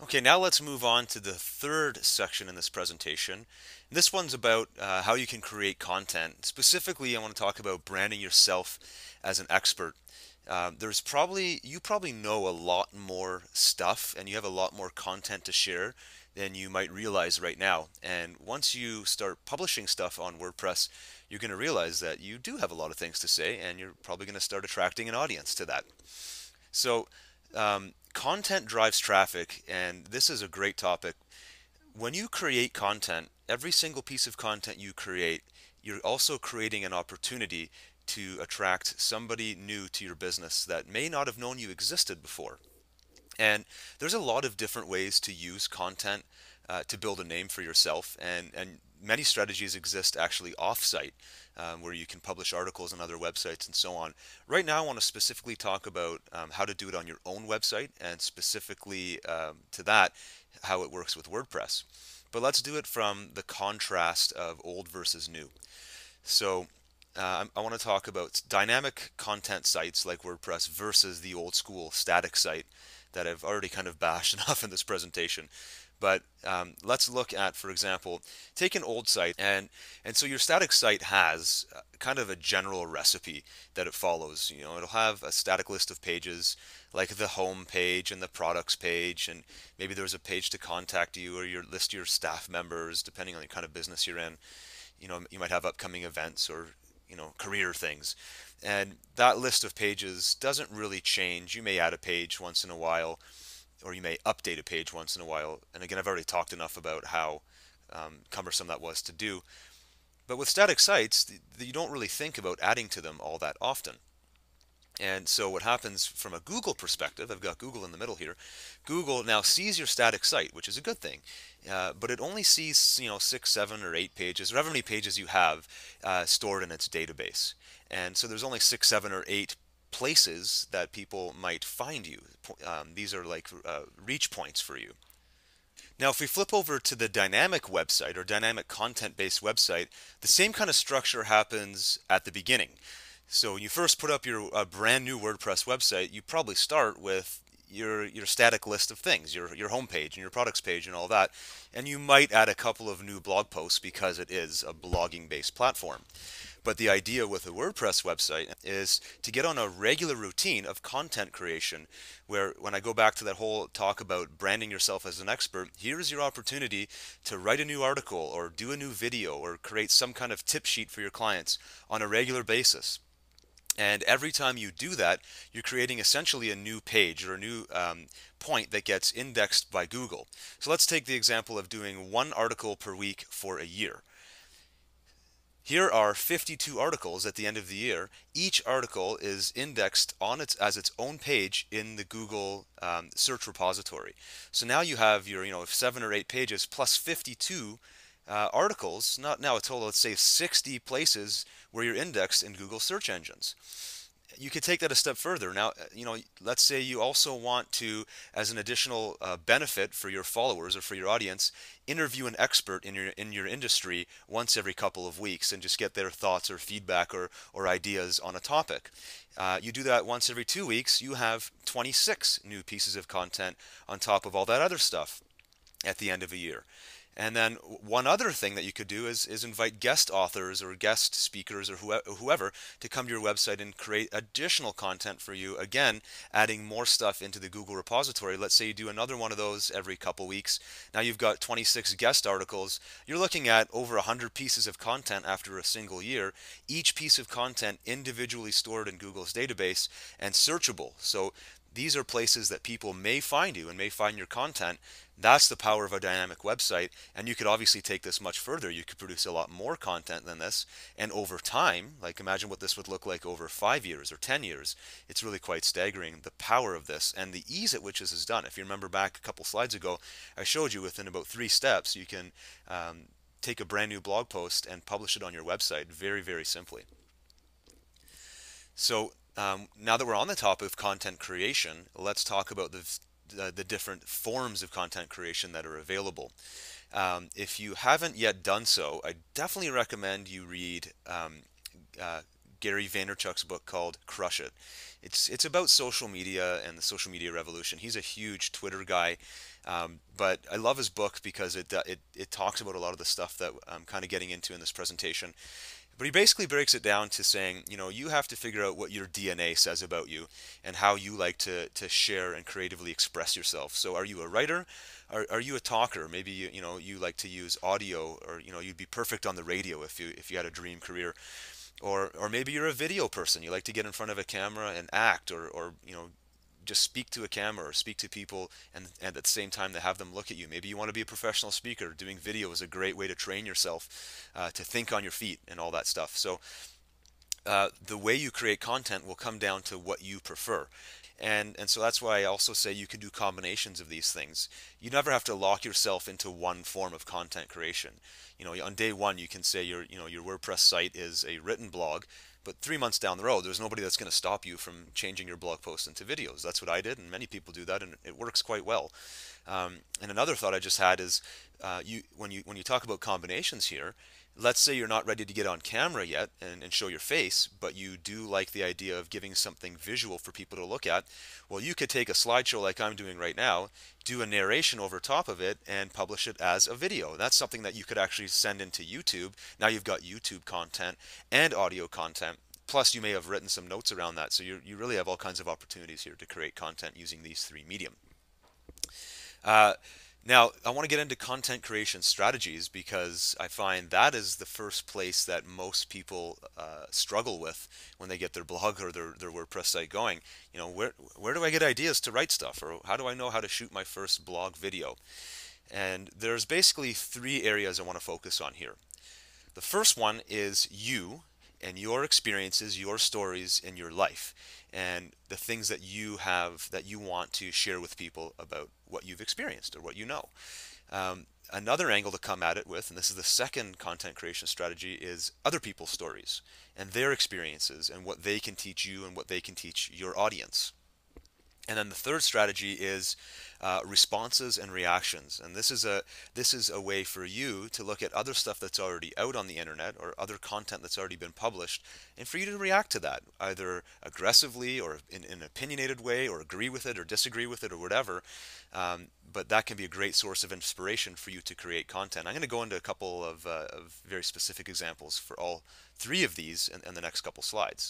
Okay, now let's move on to the third section in this presentation. This one's about how you can create content. Specifically, I want to talk about branding yourself as an expert. You probably know a lot more stuff and you have a lot more content to share than you might realize right now. And once you start publishing stuff on WordPress, you're going to realize that you do have a lot of things to say and you're probably going to start attracting an audience to that. So, content drives traffic, and this is a great topic. When you create content, every single piece of content you create, you're also creating an opportunity to attract somebody new to your business that may not have known you existed before. And there's a lot of different ways to use content to build a name for yourself, and many strategies exist actually off-site, where you can publish articles on other websites and so on. Right now, I want to specifically talk about how to do it on your own website, and specifically to that, how it works with WordPress. But let's do it from the contrast of old versus new. So I want to talk about dynamic content sites like WordPress versus the old school static site that I've already kind of bashed enough in this presentation. But let's look at, for example, take an old site, and so your static site has kind of a general recipe that it follows. You know, it'll have a static list of pages, like the home page and the products page, and maybe there's a page to contact you or your list your staff members, depending on the kind of business you're in. You know, you might have upcoming events or career things, and that list of pages doesn't really change. You may add a page once in a while, or you may update a page once in a while. And again, I've already talked enough about how cumbersome that was to do. But with static sites, you don't really think about adding to them all that often. And so what happens from a Google perspective, I've got Google in the middle here. Google now sees your static site, which is a good thing, but it only sees 6, 7, or 8 pages, or however many pages you have stored in its database. And so there's only 6, 7, or 8 places that people might find you. These are like reach points for you. Now, if we flip over to the dynamic website or dynamic content-based website, the same kind of structure happens at the beginning. So when you first put up your brand new WordPress website, you probably start with your static list of things, your homepage and your products page and all that, and you might add a couple of new blog posts because it is a blogging based platform. But the idea with a WordPress website is to get on a regular routine of content creation, where when I go back to that whole talk about branding yourself as an expert, here's your opportunity to write a new article or do a new video or create some kind of tip sheet for your clients on a regular basis. And every time you do that, you're creating essentially a new page or a new point that gets indexed by Google. So let's take the example of doing one article per week for a year. Here are 52 articles at the end of the year. Each article is indexed on as its own page in the Google search repository. So now you have your 7 or 8 pages plus 52 articles. Not now a total, let's say 60 places where you're indexed in Google search engines. You could take that a step further. Now, let's say you also want to, as an additional benefit for your followers or for your audience, interview an expert in your industry once every couple of weeks and just get their thoughts or feedback or ideas on a topic. You do that once every 2 weeks, you have 26 new pieces of content on top of all that other stuff at the end of a year. And then one other thing that you could do is invite guest authors or guest speakers or whoever to come to your website and create additional content for you. Again, adding more stuff into the Google repository. Let's say you do another one of those every couple weeks. Now you've got 26 guest articles. You're looking at over 100 pieces of content after a single year. Each piece of content individually stored in Google's database and searchable. So these are places that people may find you and may find your content. That's the power of a dynamic website, and you could obviously take this much further. You could produce a lot more content than this, and over time, like imagine what this would look like over 5 years or 10 years. It's really quite staggering, the power of this and the ease at which this is done. If you remember back a couple slides ago, I showed you within about 3 steps you can take a brand new blog post and publish it on your website very, very simply. So now that we're on the topic of content creation, let's talk about the different forms of content creation that are available. If you haven't yet done so, I definitely recommend you read Gary Vaynerchuk's book called Crush It. It's about social media and the social media revolution. He's a huge Twitter guy, but I love his book because it talks about a lot of the stuff that I'm kind of getting into in this presentation. But he basically breaks it down to saying, you have to figure out what your DNA says about you and how you like to share and creatively express yourself. So are you a writer? Are you a talker? Maybe you like to use audio, or you'd be perfect on the radio if you had a dream career. Or maybe you're a video person. You like to get in front of a camera and act, or just speak to a camera or speak to people, and at the same time to have them look at you. Maybe you want to be a professional speaker. Doing video is a great way to train yourself to think on your feet and all that stuff. So the way you create content will come down to what you prefer. And so that's why I also say you can do combinations of these things. You never have to lock yourself into one form of content creation. On day one, you can say your WordPress site is a written blog, but 3 months down the road, there's nobody that's going to stop you from changing your blog post into videos. That's what I did, and many people do that, and it works quite well. And another thought I just had is, when you talk about combinations here, let's say you're not ready to get on camera yet and show your face, but you do like the idea of giving something visual for people to look at. Well, you could take a slideshow like I'm doing right now, do a narration over top of it, and publish it as a video. That's something that you could actually send into YouTube. Now you've got YouTube content and audio content. Plus, you may have written some notes around that. So you really have all kinds of opportunities here to create content using these three medium. Uh, Now, I want to get into content creation strategies because I find that is the first place that most people struggle with when they get their blog or their WordPress site going. Where do I get ideas to write stuff, or how do I know how to shoot my first blog video? And there's basically three areas I want to focus on here. The first one is you and your experiences, your stories in your life, and the things that you have that you want to share with people about what you've experienced or what you know. Another angle to come at it with, and this is the second content creation strategy, is other people's stories and their experiences and what they can teach you and what they can teach your audience. And then the third strategy is responses and reactions. And this is a way for you to look at other stuff that's already out on the internet or other content that's already been published, and for you to react to that either aggressively or in an opinionated way, or agree with it or disagree with it or whatever. But that can be a great source of inspiration for you to create content. I'm going to go into a couple of very specific examples for all three of these in the next couple slides.